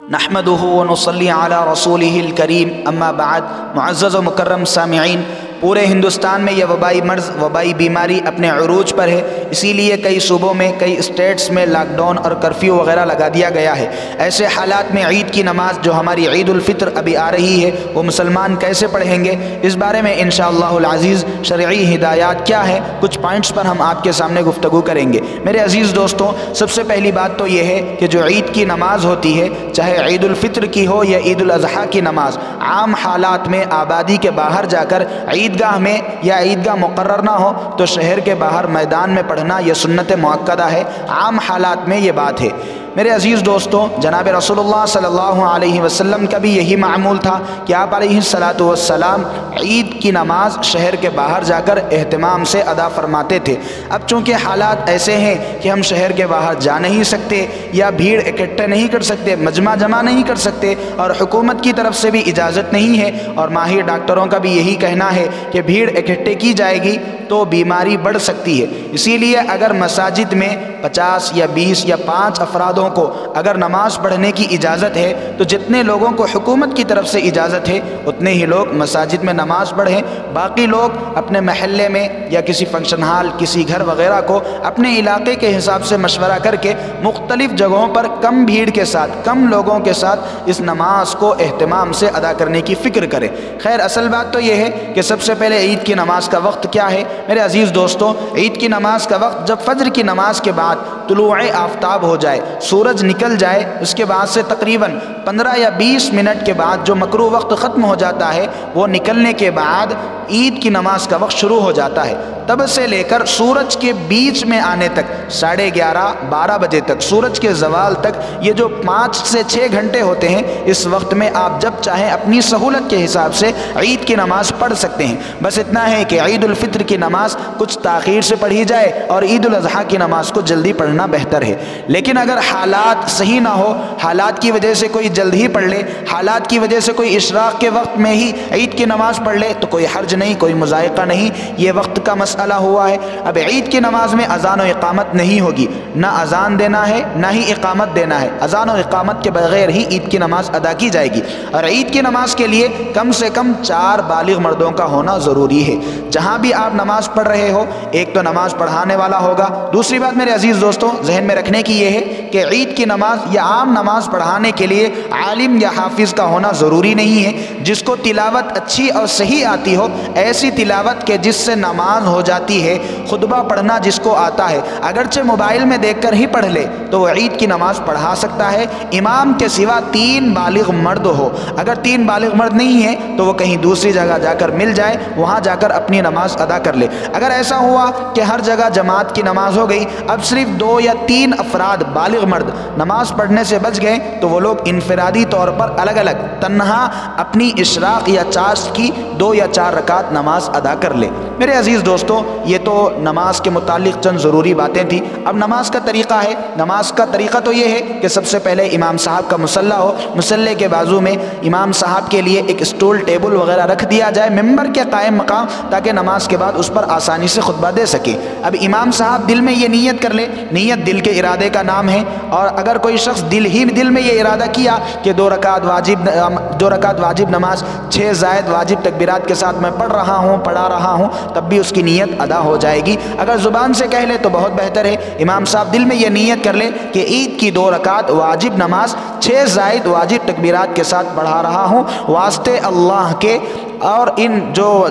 नहमदुहु व नुसल्ली अला रसूलिहिल करीम अम्मा बाद। मुअज़्ज़ज़ व मुकर्रम सामिईन, पूरे हिंदुस्तान में यह वबाई मर्ज़, वबाई बीमारी अपने उरूज पर है। इसीलिए कई सूबों में, कई स्टेट्स में लॉकडाउन और कर्फ्यू वगैरह लगा दिया गया है। ऐसे हालात में ईद की नमाज जो हमारी ईद उल फित्र अभी आ रही है, वो मुसलमान कैसे पढ़ेंगे, इस बारे में इंशाअल्लाहुल अज़ीज़ शरई हिदायत क्या है, कुछ पॉइंट्स पर हम आपके सामने गुफ्तगू करेंगे। मेरे अज़ीज़ दोस्तों, सबसे पहली बात तो ये है कि जो ईद की नमाज होती है, चाहे ईद उल फित्र की हो या ईद उल अज़हा की नमाज, आम हालात में आबादी के बाहर जाकर ईदगाह में या ईदगाह मुकर्रर ना हो तो शहर के बाहर मैदान में पढ़ना यह सुन्नत मुअक्कदा है। आम हालात में ये बात है। मेरे अज़ीज़ दोस्तों, जनाब रसूलुल्लाह सल्लल्लाहु अलैहि वसल्लम का भी यही मामूल था कि आप अलैहिस्सलातु वस्सलाम ईद की नमाज शहर के बाहर जाकर एहतमाम से अदा फरमाते थे। अब चूँकि हालात ऐसे हैं कि हम शहर के बाहर जा नहीं सकते या भीड़ इकट्ठे नहीं कर सकते, मजमा जमा नहीं कर सकते, और हुकूमत की तरफ से भी इजाज़त नहीं है, और माहिर डॉक्टरों का भी यही कहना है कि भीड़ इकट्ठे की जाएगी तो बीमारी बढ़ सकती है। इसीलिए अगर मसाजिद में 50 या 20 या 5 अफरादों को अगर नमाज पढ़ने की इजाज़त है, तो जितने लोगों को हुकूमत की तरफ से इजाज़त है उतने ही लोग मसाजिद में नमाज पढ़ें। बाकी लोग अपने महल्ले में या किसी फंक्शन हॉल, किसी घर वगैरह को अपने इलाके के हिसाब से मशवरा करके मुख्तलिफ जगहों पर कम भीड़ के साथ, कम लोगों के साथ इस नमाज को एहतमाम से अदा करने की फ़िक्र करें। खैर, असल बात तो यह है कि सबसे पहले ईद की नमाज का वक्त क्या है। मेरे अज़ीज़ दोस्तों, ईद की नमाज का वक्त जब फज्र की नमाज के बाद तुलूए आफ्ताब हो जाए, सूरज निकल जाए, उसके बाद से तकरीबन 15 या 20 मिनट के बाद जो मकरूह वक्त ख़त्म हो जाता है, वो निकलने के बाद ईद की नमाज का वक्त शुरू हो जाता है। तब से लेकर सूरज के बीच में आने तक 11:30-12 बजे तक, सूरज के ज़वाल तक, ये जो 5 से 6 घंटे होते हैं, इस वक्त में आप जब चाहें अपनी सहूलत के हिसाब से ईद की नमाज पढ़ सकते हैं। बस इतना है कि ईद उल फित्र की नमाज कुछ ताख़ीर से पढ़ी जाए और ईद उल अज़हा की नमाज को जल्दी पढ़ना बेहतर है। लेकिन अगर हालात सही ना हो, हालात की वजह से कोई जल्द ही पढ़ ले, हालात की वजह से कोई इशराक़ के वक्त में ही ईद की नमाज पढ़ ले, तो कोई हर्ज नहीं, कोई मुज़ायक़ा नहीं। ये वक्त का मसला हुआ है। अब ईद की नमाज में अज़ान और इक़ामत नहीं होगी, ना अज़ान देना है ना ही इक़ामत देना है। अज़ान और इक़ामत के बगैर ही ईद की नमाज अदा की जाएगी। और ईद की नमाज के लिए कम से कम 4 बालिग़ मर्दों का होना ज़रूरी है। जहाँ भी आप नमाज पढ़ रहे हो, एक तो नमाज पढ़ाने वाला होगा। दूसरी बात मेरे अज़ीज़ दोस्तों, जहन में रखने की ये है कि ईद की नमाज या आम नमाज पढ़ाने के लिए आलिम या हाफिज़ का होना ज़रूरी नहीं है। जिसको तिलावत अच्छी और सही आती हो, ऐसी तिलावत के जिससे नमाज हो जाती है, खुतबा पढ़ना जिसको आता है, अगरचे मोबाइल में देखकर ही पढ़ ले तो वह ईद की नमाज पढ़ा सकता है। इमाम के सिवा 3 बालिग़ मर्द हो। अगर 3 बालिग़ मर्द नहीं है तो वो कहीं दूसरी जगह जाकर मिल जाए, वहाँ जाकर अपनी नमाज अदा कर ले। अगर ऐसा हुआ कि हर जगह जमात की नमाज हो गई, अब सिर्फ 2 या 3 अफराद बालिग़ मर्द नमाज पढ़ने से बच गए, तो वो लोग इनफरादी तौर पर अलग अलग तन्हा अपनी इशराक़ या चाश की 2 या 4 रकात नमाज अदा कर ले। मेरे अज़ीज़ दोस्तों, ये तो नमाज के मुतालिक चंद ज़रूरी बातें थी। अब नमाज का तरीक़ा है। नमाज का तरीक़ा तो ये है कि सबसे पहले इमाम साहब का मुसल्ला हो, मुसल्ले के बाजू में इमाम साहब के लिए एक स्टूल टेबल वगैरह रख दिया जाए मिंबर के कायम मकाम, ताकि नमाज के बाद उस पर आसानी से खुतबा दे सके। अब इमाम साहब दिल में ये नीयत कर ले, नीयत दिल के इरादे का नाम है। और अगर कोई शख्स दिल में ये इरादा किया कि 2 रकात वाजिब नमाज 6 ज़ायद वाजिब तकबीरात के साथ मैं पढ़ा रहा हूँ, तब भी उसकी नीयत अदा हो जाएगी। अगर ज़ुबान से कह ले तो बहुत बेहतर है। इमाम साहब दिल में ये नीयत कर ले कि ईद की 2 रकात वाजिब नमाज 6 ज़ायद वाजिब तकबीरात के साथ पढ़ा रहा हूँ वास्ते अल्लाह के, और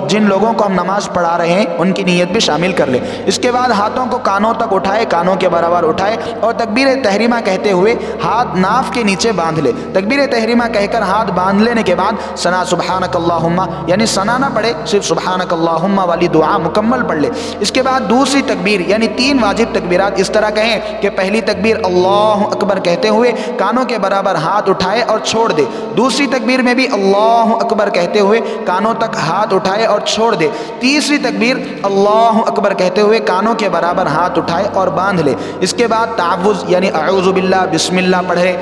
जिन लोगों को हम नमाज पढ़ा रहे हैं उनकी नीयत भी शामिल कर ले। इसके बाद हाथों को कानों तक उठाए, कानों के बराबर उठाए, और तकबीर तहरीमा कहते हुए हाथ नाफ के नीचे बांध ले। तकबीर तहरीमा कहकर हाथ बांध लेने के बाद सना सुबहानक अल्लाहुम्मा, यानी सना ना पढ़े, सिर्फ सुबहानक अल्लाहुम्मा वाली दुआ मुकम्मल पढ़ ले। इसके बाद दूसरी तकबीर यानी 3 वाजिब तकबीरात इस तरह कहें कि पहली तकबीर अल्लाहु अकबर कहते हुए कानों के बराबर हाथ उठाए और छोड़ दे। दूसरी तकबीर में भी अल्लाहु अकबर कहते हुए कानों तक हाथ उठाए और छोड़ दे। तीसरी तकबीर अल्लाहु अकबर कहते हुए कानों के बराबर हाथ उठाए और बांध ले। इसके बाद तावुज़ यानी अऊज़ु बिल्लाह बिस्मिल्लाह पढ़े।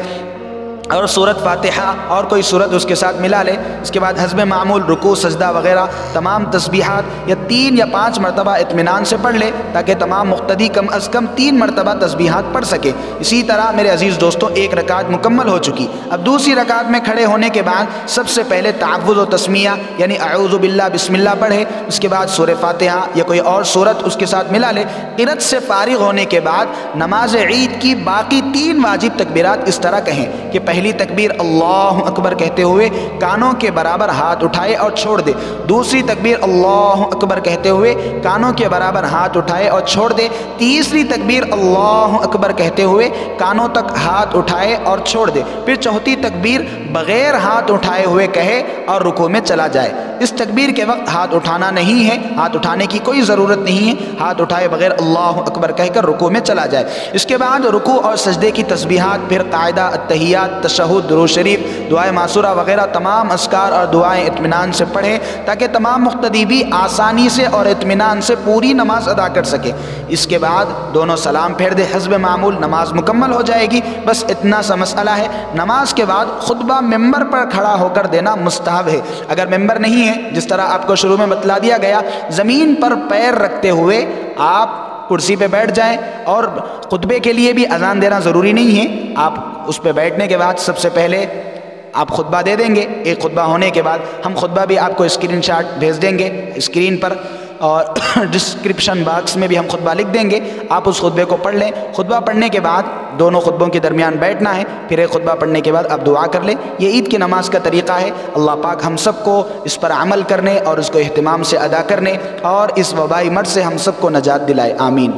اور سورت فاتحہ اور کوئی سورت اس کے ساتھ ملا لے۔ اس کے بعد حسب معمول رکوع سجدہ وغیرہ تمام تسبیحات یا 3 یا 5 مرتبہ اطمینان سے پڑھ لے، تاکہ تمام مقتدی کم از کم 3 مرتبہ تسبیحات پڑھ سکے۔ اسی طرح میرے عزیز دوستوں ایک رکعت مکمل ہو چکی، اب دوسری رکعت میں کھڑے ہونے کے بعد سب سے پہلے تعوذ و تسمیہ یعنی اعوذ باللہ بسم اللہ پڑھے، اس کے بعد سورہ فاتحہ یا کوئی اور سورت اس کے ساتھ ملا لے۔ قرأت سے فارغ ہونے کے بعد نماز عید کی باقی 3 واجب تکبیرات اس طرح کہیں کہ پہلی تکبیر اللہ اکبر کہتے ہوئے کانوں کے برابر ہاتھ اٹھائے اور چھوڑ دے، دوسری تکبیر اللہ اکبر کہتے ہوئے کانوں کے برابر ہاتھ اٹھائے اور چھوڑ دے، تیسری تکبیر اللہ اکبر کہتے ہوئے کانوں تک ہاتھ اٹھائے اور چھوڑ دے، پھر چوتھی تکبیر بغیر ہاتھ اٹھائے ہوئے کہے اور رکوع میں چلا جائے۔ اس تکبیر کے وقت ہاتھ اٹھانا نہیں ہے، ہاتھ اٹھانے کی کوئی ضرورت نہیں ہے، ہاتھ اٹھائے بغیر اللہ اکبر کہہ کر رکوع میں چلا جائے۔ اس کے بعد رکوع اور سجدے کی تسبیحات، پھر قاعدہ، التحیات، تشہد، درود شریف، دعائے معصورہ وغیرہ تمام اذکار اور دعائیں اطمینان سے پڑھیں، تاکہ تمام مقتدی بھی آسانی سے اور اطمینان سے پوری نماز ادا کر سکے۔ اس کے بعد دونوں سلام پھیر دے، حسب معمول نماز مکمل ہو جائے گی۔ بس اتنا سا مسئلہ ہے۔ نماز کے بعد خطبہ ممبر پر کھڑا ہو کر دینا مستحب ہے۔ اگر ممبر نہیں ہے، جس طرح آپ کو شروع میں بتلا دیا گیا، زمین پر پیر رکھتے ہوئے آپ کرسی پہ بیٹھ جائیں، اور خطبے کے لیے بھی اذان دینا ضروری نہیں ہے۔ آپ اس پہ بیٹھنے کے بعد سب سے پہلے آپ خطبہ دے دیں گے۔ ایک خطبہ ہونے کے بعد ہم خطبہ بھی آپ کو اسکرین شاٹ بھیج دیں گے اسکرین پر، اور ڈسکرپشن باکس میں بھی ہم خطبہ لکھ دیں گے، آپ اس خطبے کو پڑھ لیں۔ خطبہ پڑھنے کے بعد دونوں خطبوں کے درمیان بیٹھنا ہے، پھر ایک خطبہ پڑھنے کے بعد آپ دعا کر لیں۔ یہ عید کی نماز کا طریقہ ہے۔ اللہ پاک ہم سب کو اس پر عمل کرنے اور اس کو اہتمام سے ادا کرنے اور اس وبائی مرض سے ہم سب کو نجات دلائے، آمین۔